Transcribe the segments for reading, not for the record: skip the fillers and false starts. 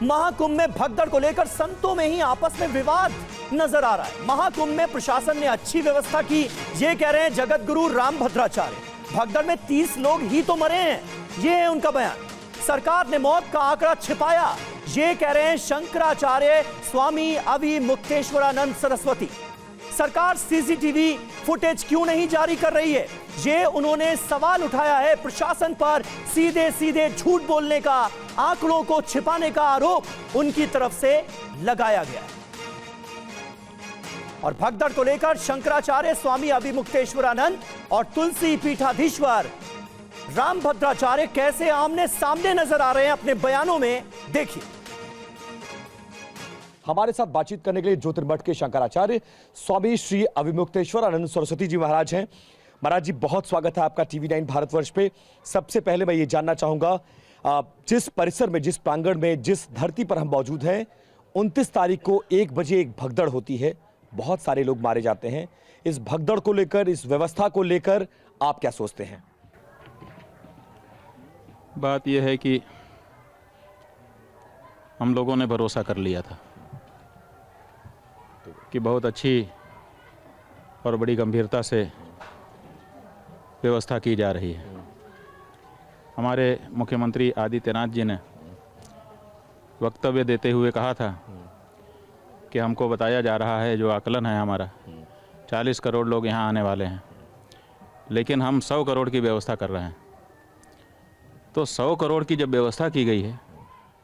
महाकुंभ में भगदड़ को लेकर संतों में ही आपस में विवाद नजर आ रहा है। महाकुंभ में प्रशासन ने अच्छी व्यवस्था की, ये कह रहे हैं जगत गुरु रामभद्राचार्य। भगदड़ में 30 लोग ही तो मरे हैं, ये है उनका बयान। सरकार ने मौत का आंकड़ा छिपाया, ये कह रहे हैं शंकराचार्य स्वामी अविमुक्तेश्वरानंद सरस्वती। सरकार सीसीटीवी फुटेज क्यों नहीं जारी कर रही है, ये उन्होंने सवाल उठाया है। प्रशासन पर सीधे सीधे झूठ बोलने का, आंकड़ों को छिपाने का आरोप उनकी तरफ से लगाया गया। और भगदड़ को लेकर शंकराचार्य स्वामी अविमुक्तेश्वरानंद और तुलसी पीठाधीश्वर रामभद्राचार्य कैसे आमने सामने नजर आ रहे हैं अपने बयानों में, देखिए। हमारे साथ बातचीत करने के लिए ज्योतिर्मठ के शंकराचार्य स्वामी श्री अविमुक्तेश्वरानंद सरस्वती जी महाराज हैं। महाराज जी, बहुत स्वागत है आपका टीवी 9 भारतवर्ष पे। सबसे पहले मैं ये जानना चाहूंगा, जिस परिसर में, जिस प्रांगण में, जिस धरती पर हम मौजूद हैं, 29 तारीख को 1 बजे एक भगदड़ होती है, बहुत सारे लोग मारे जाते हैं। इस भगदड़ को लेकर, इस व्यवस्था को लेकर आप क्या सोचते हैं? बात यह है कि हम लोगों ने भरोसा कर लिया था कि बहुत अच्छी और बड़ी गंभीरता से व्यवस्था की जा रही है। हमारे मुख्यमंत्री आदित्यनाथ जी ने वक्तव्य देते हुए कहा था कि हमको बताया जा रहा है, जो आकलन है हमारा, 40 करोड़ लोग यहाँ आने वाले हैं, लेकिन हम 100 करोड़ की व्यवस्था कर रहे हैं। तो 100 करोड़ की जब व्यवस्था की गई है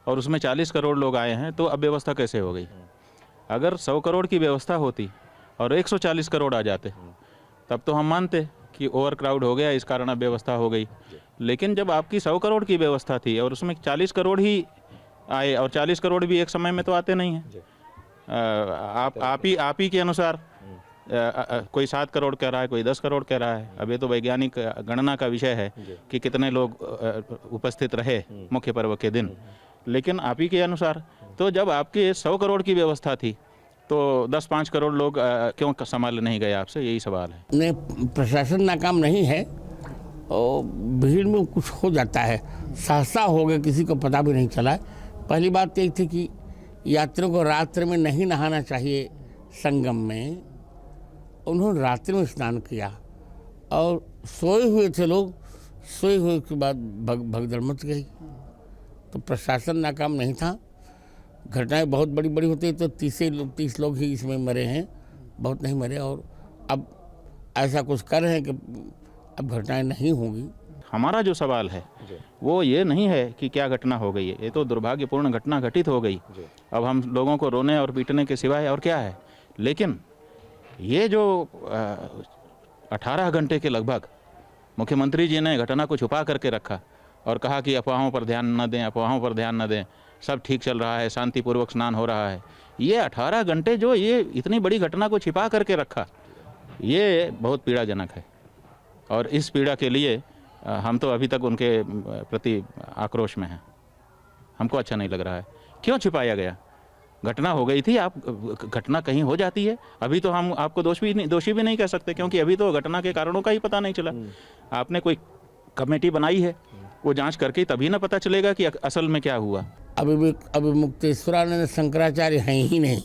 और उसमें 40 करोड़ लोग आए हैं, तो अब व्यवस्था कैसे हो गई? अगर 100 करोड़ की व्यवस्था होती और 140 करोड़ आ जाते, तब तो हम मानते कि ओवर क्राउड हो गया, इस कारण अब व्यवस्था हो गई। लेकिन जब आपकी 100 करोड़ की व्यवस्था थी और उसमें 40 करोड़ ही आए, और 40 करोड़ भी एक समय में तो आते नहीं हैं। आप ही के अनुसार कोई 7 करोड़ कह रहा है, कोई 10 करोड़ कह रहा है। अब ये तो वैज्ञानिक गणना का विषय है कि कितने लोग उपस्थित रहे मुख्य पर्व के दिन, लेकिन आप ही के अनुसार तो जब आपके 100 करोड़ की व्यवस्था थी तो 10-5 करोड़ लोग क्यों संभाल नहीं गए? आपसे यही सवाल है। नहीं, प्रशासन नाकाम नहीं है और भीड़ में कुछ हो जाता है, सहसा हो गया, किसी को पता भी नहीं चला। पहली बात यही थी कि यात्रियों को रात्रि में नहीं नहाना चाहिए संगम में। उन्होंने रात्रि में स्नान किया और सोए हुए थे लोग, सोए हुए के बाद भगदड़ मच गई। तो प्रशासन नाकाम नहीं था। घटनाएं बहुत बड़ी बड़ी होती है तो 30 लोग ही इसमें मरे हैं, बहुत नहीं मरे। और अब ऐसा कुछ कर रहे हैं कि अब घटनाएं नहीं होंगी। हमारा जो सवाल है वो ये नहीं है कि क्या घटना हो गई है, ये तो दुर्भाग्यपूर्ण घटना घटित हो गई। अब हम लोगों को रोने और पीटने के सिवाय और क्या है? लेकिन ये जो 18 घंटे के लगभग मुख्यमंत्री जी ने घटना को छुपा करके रखा और कहा कि अफवाहों पर ध्यान न दें, अफवाहों पर ध्यान न दें, सब ठीक चल रहा है, शांतिपूर्वक स्नान हो रहा है। ये 18 घंटे जो ये इतनी बड़ी घटना को छिपा करके रखा, ये बहुत पीड़ाजनक है। और इस पीड़ा के लिए हम तो अभी तक उनके प्रति आक्रोश में हैं। हमको अच्छा नहीं लग रहा है। क्यों छिपाया गया? घटना हो गई थी, आप घटना कहीं हो जाती है, अभी तो हम आपको दोषी भी नहीं कह सकते, क्योंकि अभी तो घटना के कारणों का ही पता नहीं चला। आपने कोई कमेटी बनाई है, वो जांच करके तभी ना पता चलेगा कि असल में क्या हुआ। अविमुक्तेश्वरानंद शंकराचार्य हैं ही नहीं,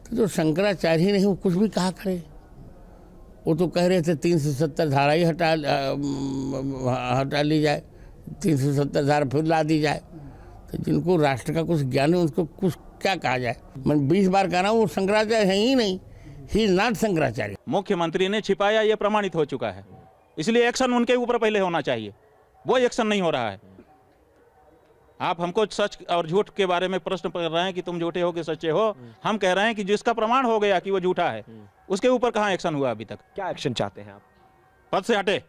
तो जो शंकराचार्य ही नहीं वो कुछ भी कहा करे। वो तो कह रहे थे 370 धारा ही हटा ली जाए, 370 धारा फिर ला दी जाए। तो जिनको राष्ट्र का कुछ ज्ञान है उसको कुछ क्या कहा जाए? मैं 20 बार कह रहा हूँ, वो शंकराचार्य है ही नहीं, ही इज नॉट शंकराचार्य। मुख्यमंत्री ने छिपाया, ये प्रमाणित हो चुका है, इसलिए एक्शन उनके ऊपर पहले होना चाहिए। वो एक्शन नहीं हो रहा है। आप हमको सच और झूठ के बारे में प्रश्न कर रहे हैं कि तुम झूठे हो कि सच्चे हो। हम कह रहे हैं कि जिसका प्रमाण हो गया कि वो झूठा है, उसके ऊपर कहाँ एक्शन हुआ अभी तक? क्या एक्शन चाहते हैं आप? पद से हटे,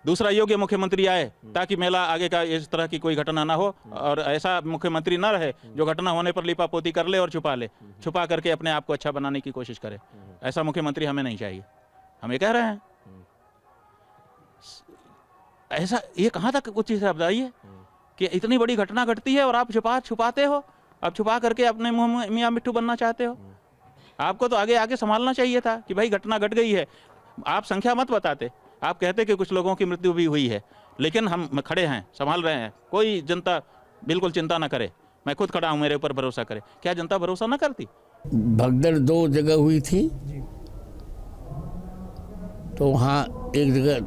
दूसरा योग्य मुख्यमंत्री आए, ताकि मेला आगे का इस तरह की कोई घटना ना हो। और ऐसा मुख्यमंत्री ना रहे जो घटना होने पर लिपापोती कर ले और छुपा करके अपने आप को अच्छा बनाने की कोशिश करे। ऐसा मुख्यमंत्री हमें नहीं चाहिए। हम ये कह रहे हैं, ऐसा ये कहाँ तक कुछ चीज़ आप बताइए कि इतनी बड़ी घटना घटती है और आप छुपाते हो, आप छुपा करके अपने मुंह में मियाँ मिट्ठू बनना चाहते हो। आपको तो आगे संभालना चाहिए था कि भाई घटना घट गई है। आप संख्या मत बताते, आप कहते कि कुछ लोगों की मृत्यु भी हुई है, लेकिन हम खड़े हैं, संभाल रहे हैं, कोई जनता बिल्कुल चिंता ना करे। मैं खुद खड़ा हूँ, मेरे ऊपर भरोसा करे। क्या जनता भरोसा ना करती? भगदड़ 2 जगह हुई थी, तो वहाँ एक जगह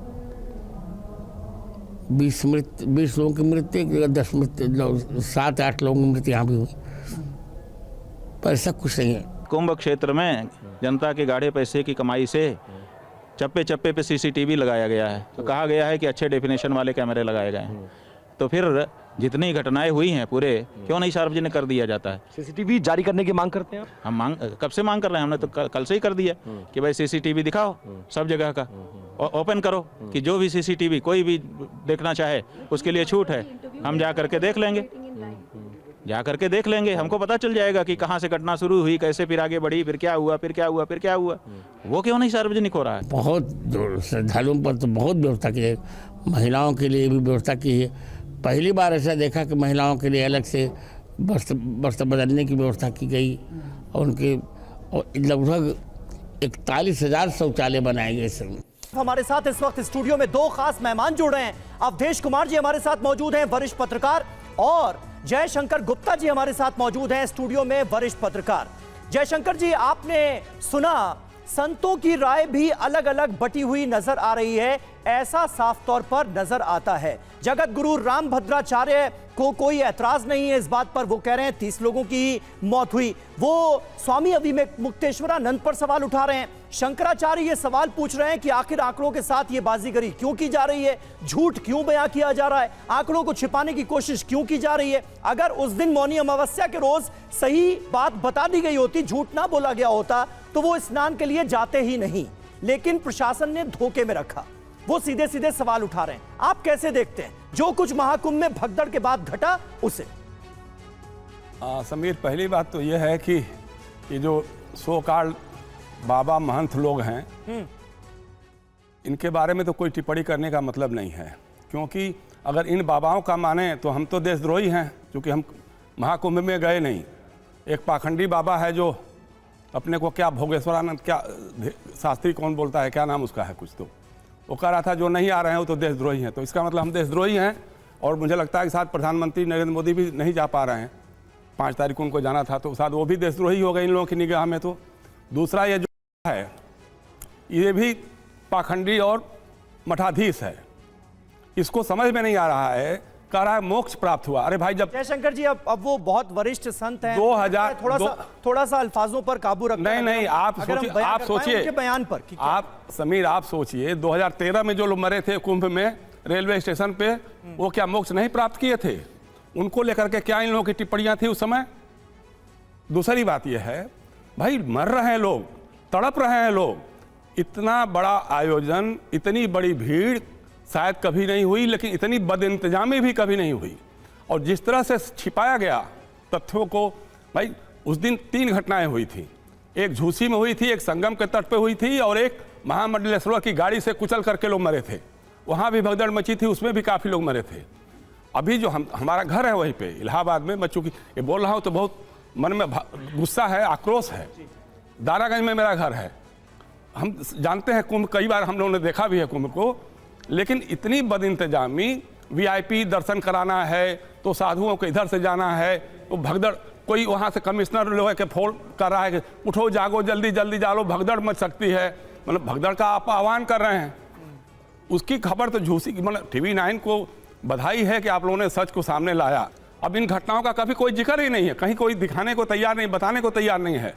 20 लोगों की मृत्यु, एक जगह 10 मृत्यु, 7-8 लोगों की मृत्यु यहाँ भी हुई, पर ऐसा कुछ नहीं है। कुंभ क्षेत्र में जनता के गाढ़े पैसे की कमाई से चप्पे चप्पे पे सीसीटीवी लगाया गया है, तो कहा गया है कि अच्छे डेफिनेशन वाले कैमरे लगाए गए हैं। तो फिर जितनी घटनाएं हुई हैं पूरे, क्यों नहीं सार्वजनिक कर दिया जाता है? सीसीटीवी जारी करने की मांग करते हैं आप? हम कब से मांग कर रहे हैं, हमने तो कल से ही कर दिया कि भाई सीसीटीवी दिखाओ सब जगह का, ओपन करो कि जो भी सीसीटीवी कोई भी देखना चाहे उसके लिए छूट है। हम जा करके देख लेंगे, जा करके देख लेंगे, हमको पता चल जाएगा कि कहाँ से घटना शुरू हुई, कैसे फिर आगे बढ़ी, फिर क्या हुआ, फिर क्या हुआ, फिर क्या हुआ। वो क्यों नहीं सार्वजनिक हो रहा है? बहुत श्रद्धालुओं पर तो बहुत व्यवस्था की है, महिलाओं के लिए भी व्यवस्था की है। पहली बार ऐसा देखा कि महिलाओं के लिए अलग से वस्त्र बदलने की व्यवस्था की गई, और उनके लगभग 41,000 शौचालय बनाए गए सर। हमारे साथ इस वक्त स्टूडियो में 2 खास मेहमान जुड़ रहे हैं। अवधेश कुमार जी हमारे साथ मौजूद हैं, वरिष्ठ पत्रकार, और जयशंकर गुप्ता जी हमारे साथ मौजूद हैं स्टूडियो में, वरिष्ठ पत्रकार। जयशंकर जी, आपने सुना संतों की राय भी अलग अलग बटी हुई नजर आ रही है, ऐसा साफ तौर पर नजर आता है। जगत गुरु रामभद्राचार्य को कोई ऐतराज नहीं है इस बात पर, वो कह रहे हैं 30 लोगों की मौत हुई। वो स्वामी अविमुक्तेश्वरानंद पर सवाल उठा रहे हैं। शंकराचार्य ये सवाल पूछ रहे हैं कि आखिर आंकड़ों के साथ ये बाजीगरी क्यों की जा रही है, झूठ क्यों बयां किया जा रहा है, आंकड़ों को छिपाने की कोशिश क्यों की जा रही है। अगर उस दिन मौनी अमावस्या के रोज सही बात बता दी गई होती, झूठ ना बोला गया होता, तो वो स्नान के लिए जाते ही नहीं। लेकिन प्रशासन ने धोखे में रखा, वो सीधे सीधे सवाल उठा रहे हैं। आप कैसे देखते हैं जो कुछ महाकुंभ में भगदड़ के बाद घटा उसे? समीर, पहली बात तो यह है कि ये जो सो कॉल्ड बाबा महंत लोग हैं, इनके बारे में तो कोई टिप्पणी करने का मतलब नहीं है, क्योंकि अगर इन बाबाओं का माने तो हम तो देशद्रोही हैं, क्योंकि हम महाकुंभ में गए नहीं। एक पाखंडी बाबा है जो अपने को क्या भोगेश्वरानंद, क्या शास्त्री कौन बोलता है, क्या नाम उसका है कुछ, तो वो कह रहा था जो नहीं आ रहे हैं वो तो देशद्रोही हैं। तो इसका मतलब हम देशद्रोही हैं, और मुझे लगता है कि साथ प्रधानमंत्री नरेंद्र मोदी भी नहीं जा पा रहे हैं। 5 तारीख को उनको जाना था, तो साथ वो भी देशद्रोही हो गए इन लोगों की निगाह में। तो दूसरा ये जो है, ये भी पाखंडी और मठाधीश है, इसको समझ में नहीं आ रहा है, कह रहा है मोक्ष प्राप्त हुआ। अरे भाई, जब जयशंकर जी अब वो बहुत वरिष्ठ संत हैं, 2000 थोड़ा सा अल्फाजों पर काबू रखना। नहीं, आप सोचिए बयान पर आप समीर, आप सोचिए 2013 में जो लोग मरे थे कुंभ में रेलवे स्टेशन पे, वो क्या मोक्ष नहीं प्राप्त किए थे? उनको लेकर के क्या इन लोगों की टिप्पणियां थी उस समय? दूसरी बात यह है, भाई मर रहे हैं लोग, तड़प रहे हैं लोग, इतना बड़ा आयोजन, इतनी बड़ी भीड़ शायद कभी नहीं हुई, लेकिन इतनी बदइंतजामी भी कभी नहीं हुई। और जिस तरह से छिपाया गया तथ्यों को, भाई उस दिन 3 घटनाएं हुई थी, एक झूसी में हुई थी, एक संगम के तट पे हुई थी, और एक महामंडलेश्वर की गाड़ी से कुचल करके लोग मरे थे, वहाँ भी भगदड़ मची थी, उसमें भी काफ़ी लोग मरे थे। अभी जो हमारा घर है वहीं पे इलाहाबाद में, बच्चों की ये बोल रहा हूँ तो बहुत मन में गुस्सा है, आक्रोश है। दारागंज में मेरा घर है, हम जानते हैं कुंभ, कई बार हम लोगों ने देखा भी है कुंभ को, लेकिन इतनी बदइंतजामी, वीआईपी दर्शन कराना है तो साधुओं को इधर से जाना है, तो भगदड़, कोई वहाँ से कमिश्नर लोग के फोन कर रहा है कि उठो जागो, जल्दी जल्दी जालो, भगदड़ मच सकती है, मतलब भगदड़ का आप आह्वान कर रहे हैं। उसकी खबर तो झूसी, मतलब TV9 को बधाई है कि आप लोगों ने सच को सामने लाया। अब इन घटनाओं का कभी कोई जिक्र ही नहीं है, कहीं कोई दिखाने को तैयार नहीं, बताने को तैयार नहीं है।